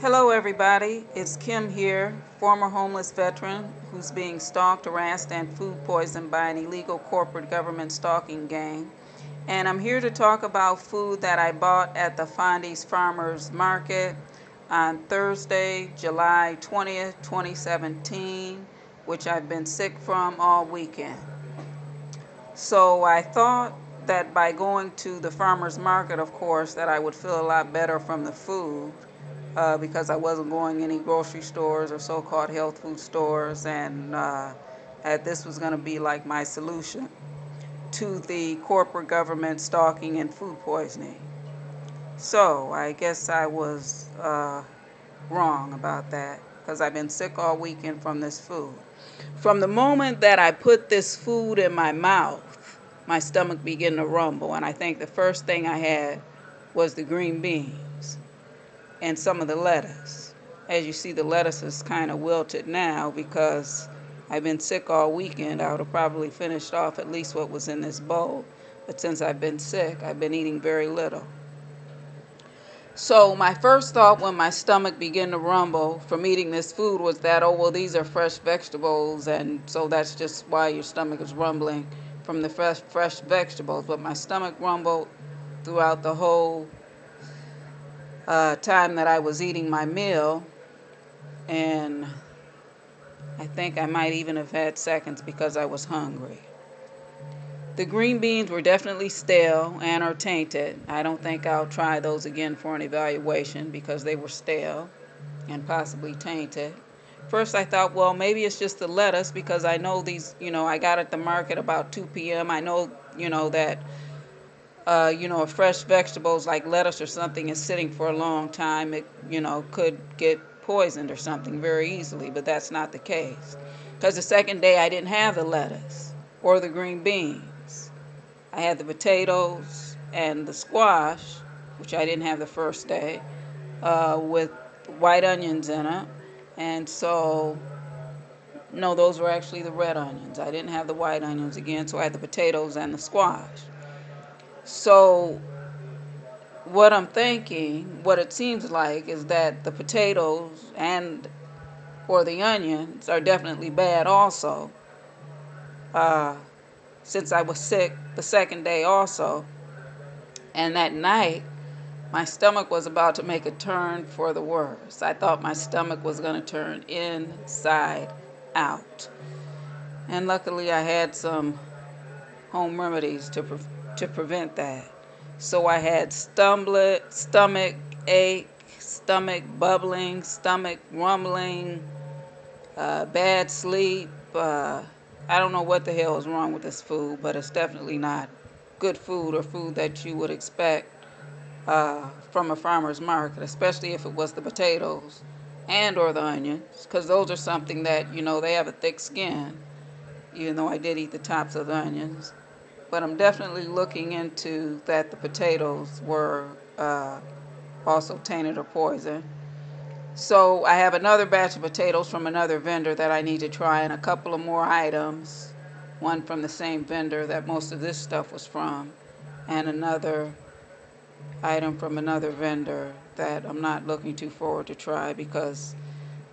Hello, everybody. It's Kim here, former homeless veteran who's being stalked, harassed, and food poisoned by an illegal corporate government stalking gang. And I'm here to talk about food that I bought at the Fondy's Farmers Market on Thursday, July 20th, 2017, which I've been sick from all weekend. So I thought that by going to the farmer's market, of course, that I would feel a lot better from the food because I wasn't going any grocery stores or so-called health food stores, and that this was going to be like my solution to the corporate government stalking and food poisoning. So I guess I was wrong about that because I've been sick all weekend from this food. From the moment that I put this food in my mouth, my stomach began to rumble, and I think the first thing I had was the green beans and some of the lettuce. As you see, the lettuce is kind of wilted now because I've been sick all weekend. I would have probably finished off at least what was in this bowl. But since I've been sick, I've been eating very little. So my first thought when my stomach began to rumble from eating this food was that, oh, well, these are fresh vegetables, and so that's just why your stomach is rumbling from the fresh vegetables. But my stomach rumbled throughout the whole time that I was eating my meal, and I think I might even have had seconds because I was hungry. The green beans were definitely stale and are tainted. I don't think I'll try those again for an evaluation because they were stale and possibly tainted. First I thought, well, maybe it's just the lettuce because I know these, I got at the market about 2 p.m. I know, that, fresh vegetables like lettuce or something is sitting for a long time. It, could get poisoned or something very easily, but that's not the case. Because the second day I didn't have the lettuce or the green beans. I had the potatoes and the squash, which I didn't have the first day, with white onions in it. And so, no, those were actually the red onions. I didn't have the white onions again, so I had the potatoes and the squash. So, what I'm thinking, what it seems like, is that the potatoes and or the onions are definitely bad also. Uh, since I was sick the second day also, and that night my stomach was about to make a turn for the worse. I thought my stomach was going to turn inside out. And luckily I had some home remedies to prevent that. So I had stomach ache, stomach bubbling, stomach rumbling, bad sleep. I don't know what the hell is wrong with this food, but it's definitely not good food or food that you would expect from a farmer's market, especially if it was the potatoes and or the onions, because those are something that, they have a thick skin, even though I did eat the tops of the onions. But I'm definitely looking into that the potatoes were also tainted or poisoned. So I have another batch of potatoes from another vendor that I need to try, and a couple of more items, one from the same vendor that most of this stuff was from, and another item from another vendor that I'm not looking too forward to try because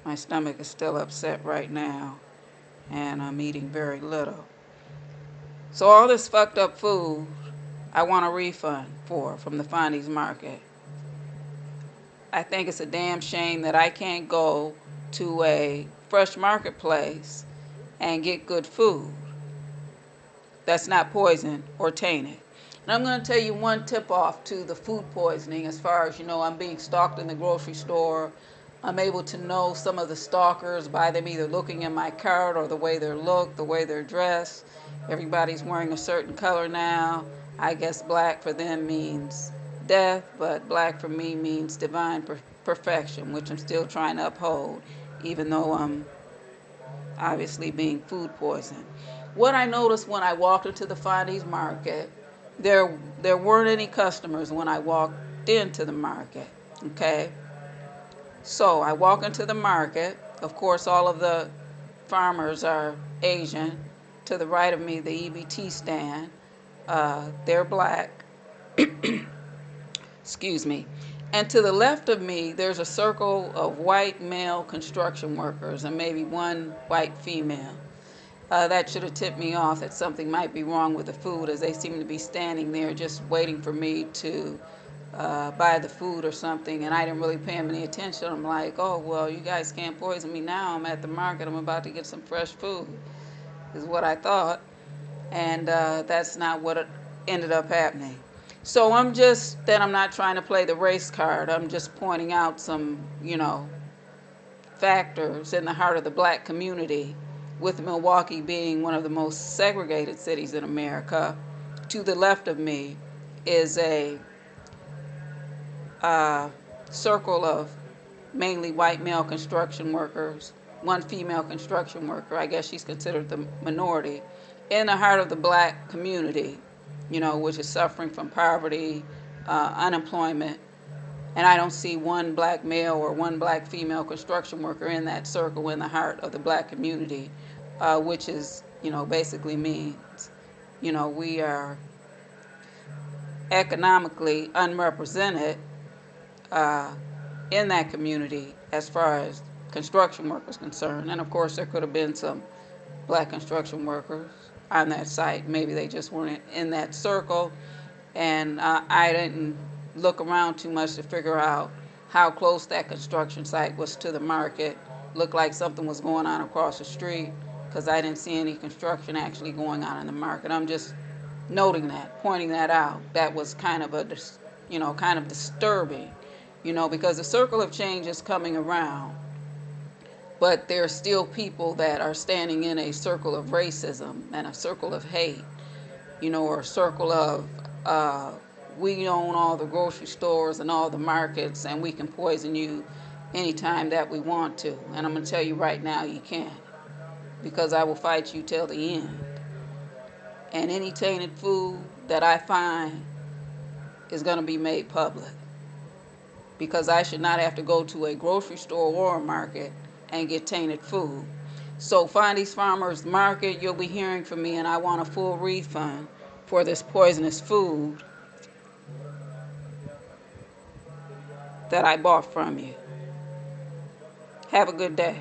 my stomach is still upset right now and I'm eating very little. So all this fucked up food I want a refund for from the Fondy's Market. I think it's a damn shame that I can't go to a fresh marketplace and get good food that's not poisoned or tainted. And I'm going to tell you one tip off to the food poisoning as far as, I'm being stalked in the grocery store. I'm able to know some of the stalkers by them either looking in my cart or the way they look, the way they're dressed. Everybody's wearing a certain color now. I guess black for them means death, but black for me means divine perfection, which I'm still trying to uphold, even though I'm obviously being food poisoned. What I noticed when I walked into the Fondy's market, there weren't any customers when I walked into the market. Okay, so I walk into the market. Of course, all of the farmers are Asian. To the right of me, the EBT stand, they're black. Excuse me. And to the left of me, there's a circle of white male construction workers and maybe one white female. That should have tipped me off that something might be wrong with the food, as they seem to be standing there just waiting for me to buy the food or something, and I didn't really pay them any attention. I'm like, oh, well, you guys can't poison me now. I'm at the market. I'm about to get some fresh food, is what I thought. And that's not what ended up happening. So I'm not trying to play the race card. I'm just pointing out some, factors in the heart of the black community, with Milwaukee being one of the most segregated cities in America. To the left of me is a uh, circle of mainly white male construction workers, one female construction worker. I guess she's considered the minority in the heart of the black community, which is suffering from poverty, unemployment. And I don't see one black male or one black female construction worker in that circle in the heart of the black community, which is, basically means, we are economically unrepresented uh, in that community as far as construction workers concerned. And of course, there could have been some black construction workers on that site. Maybe they just weren't in that circle. And I didn't look around too much to figure out how close that construction site was to the market. Looked like something was going on across the street because I didn't see any construction actually going on in the market. I'm just noting that, pointing that out. That was kind of kind of disturbing, because the circle of change is coming around, but there are still people that are standing in a circle of racism and a circle of hate, or a circle of we own all the grocery stores and all the markets, and we can poison you anytime that we want to. And I'm going to tell you right now, you can't, because I will fight you till the end. And any tainted food that I find is going to be made public, because I should not have to go to a grocery store or a market and get tainted food. So Fondy's Farmers Market, you'll be hearing from me, and I want a full refund for this poisonous food that I bought from you. Have a good day.